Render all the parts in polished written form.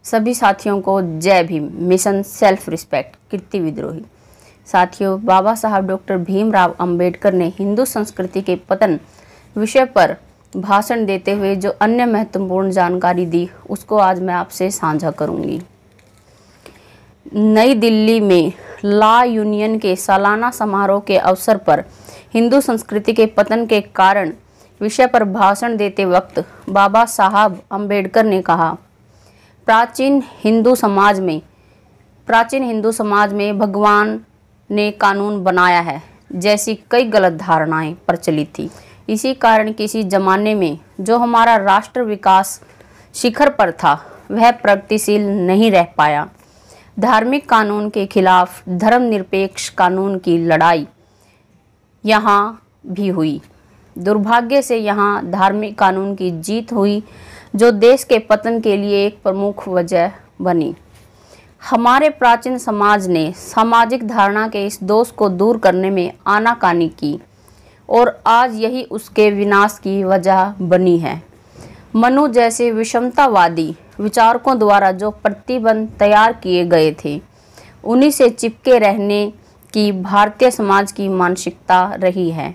सभी साथियों को जय भीम। मिशन सेल्फ रिस्पेक्ट कीर्ति विद्रोही। साथियों, बाबा साहब डॉक्टर भीमराव अंबेडकर ने हिंदू संस्कृति के पतन विषय पर भाषण देते हुए जो अन्य महत्वपूर्ण जानकारी दी, उसको आज मैं आपसे साझा करूंगी। नई दिल्ली में लॉ यूनियन के सालाना समारोह के अवसर पर हिंदू संस्कृति के पतन के कारण विषय पर भाषण देते वक्त बाबा साहब अंबेडकर ने कहा, प्राचीन हिंदू समाज में भगवान ने कानून बनाया है जैसी कई गलत धारणाएं प्रचलित थी। इसी कारण किसी जमाने में जो हमारा राष्ट्र विकास शिखर पर था वह प्रगतिशील नहीं रह पाया। धार्मिक कानून के खिलाफ धर्मनिरपेक्ष कानून की लड़ाई यहाँ भी हुई। दुर्भाग्य से यहाँ धार्मिक कानून की जीत हुई, जो देश के पतन के लिए एक प्रमुख वजह बनी। हमारे प्राचीन समाज ने सामाजिक धारणा के इस दोष को दूर करने में आनाकानी की और आज यही उसके विनाश की वजह बनी है। मनु जैसे विषमतावादी विचारकों द्वारा जो प्रतिबंध तैयार किए गए थे, उन्हीं से चिपके रहने की भारतीय समाज की मानसिकता रही है।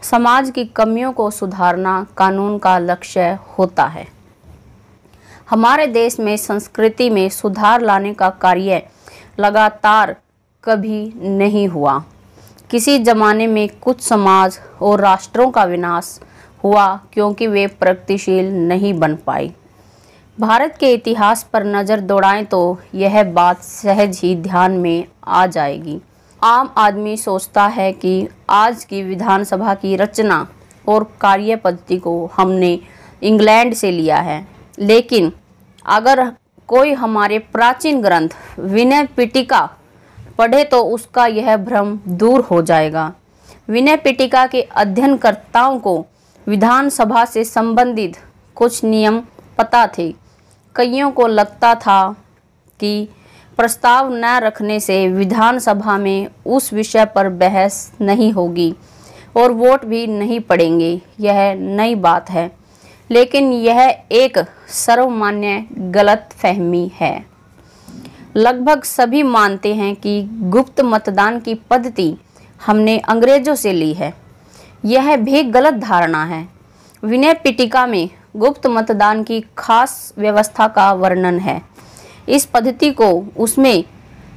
समाज की कमियों को सुधारना कानून का लक्ष्य होता है। हमारे देश में संस्कृति में सुधार लाने का कार्य लगातार कभी नहीं हुआ। किसी जमाने में कुछ समाज और राष्ट्रों का विनाश हुआ क्योंकि वे प्रगतिशील नहीं बन पाए। भारत के इतिहास पर नज़र दौड़ाएं तो यह बात सहज ही ध्यान में आ जाएगी। आम आदमी सोचता है कि आज की विधानसभा की रचना और कार्य पद्धति को हमने इंग्लैंड से लिया है, लेकिन अगर कोई हमारे प्राचीन ग्रंथ विनय पिटका पढ़े तो उसका यह भ्रम दूर हो जाएगा। विनय पिटका के अध्ययनकर्ताओं को विधानसभा से संबंधित कुछ नियम पता थे। कईयों को लगता था कि प्रस्ताव न रखने से विधानसभा में उस विषय पर बहस नहीं होगी और वोट भी नहीं पड़ेंगे। यह नई बात है, लेकिन यह एक सर्वमान्य गलतफहमी है। लगभग सभी मानते हैं कि गुप्त मतदान की पद्धति हमने अंग्रेजों से ली है। यह भी गलत धारणा है। विनय पिटका में गुप्त मतदान की खास व्यवस्था का वर्णन है। इस पद्धति को उसमें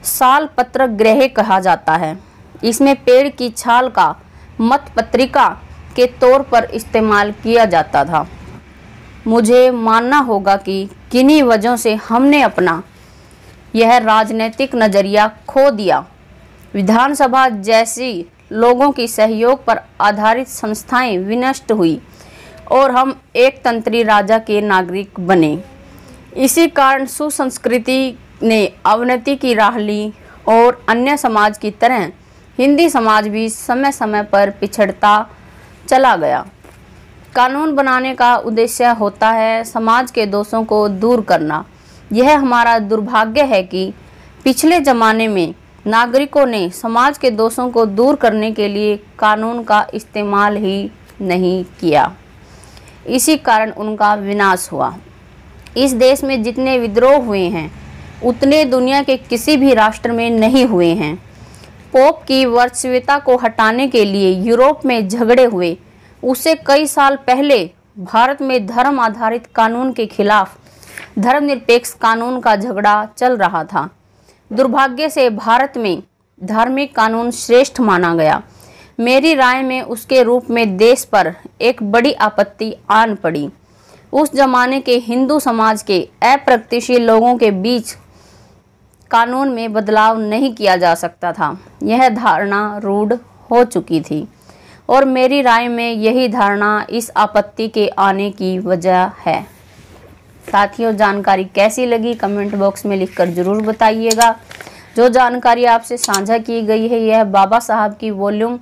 साल पत्र ग्रह कहा जाता है। इसमें पेड़ की छाल का मतपत्रिका के तौर पर इस्तेमाल किया जाता था। मुझे मानना होगा कि किन्हीं वजहों से हमने अपना यह राजनीतिक नज़रिया खो दिया। विधानसभा जैसी लोगों की सहयोग पर आधारित संस्थाएं विनष्ट हुई और हम एक तंत्री राजा के नागरिक बने। इसी कारण सुसंस्कृति ने अवनति की राह ली और अन्य समाज की तरह हिंदी समाज भी समय समय पर पिछड़ता चला गया। कानून बनाने का उद्देश्य होता है समाज के दोषों को दूर करना। यह हमारा दुर्भाग्य है कि पिछले ज़माने में नागरिकों ने समाज के दोषों को दूर करने के लिए कानून का इस्तेमाल ही नहीं किया। इसी कारण उनका विनाश हुआ। इस देश में जितने विद्रोह हुए हैं उतने दुनिया के किसी भी राष्ट्र में नहीं हुए हैं। पोप की वर्चस्वता को हटाने के लिए यूरोप में झगड़े हुए। उससे कई साल पहले भारत में धर्म आधारित कानून के खिलाफ धर्मनिरपेक्ष कानून का झगड़ा चल रहा था। दुर्भाग्य से भारत में धार्मिक कानून श्रेष्ठ माना गया। मेरी राय में उसके रूप में देश पर एक बड़ी आपत्ति आन पड़ी। उस जमाने के हिंदू समाज के अप्रगतिशील लोगों के बीच कानून में बदलाव नहीं किया जा सकता था। यह धारणा रूढ़ हो चुकी थी और मेरी राय में यही धारणा इस आपत्ति के आने की वजह है। साथियों, जानकारी कैसी लगी कमेंट बॉक्स में लिखकर ज़रूर बताइएगा। जो जानकारी आपसे साझा की गई है यह बाबा साहब की वॉल्यूम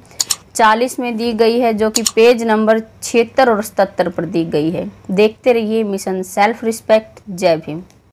40 में दी गई है, जो कि पेज नंबर 76 और 77 पर दी गई है। देखते रहिए मिशन सेल्फ रिस्पेक्ट। जय भीम।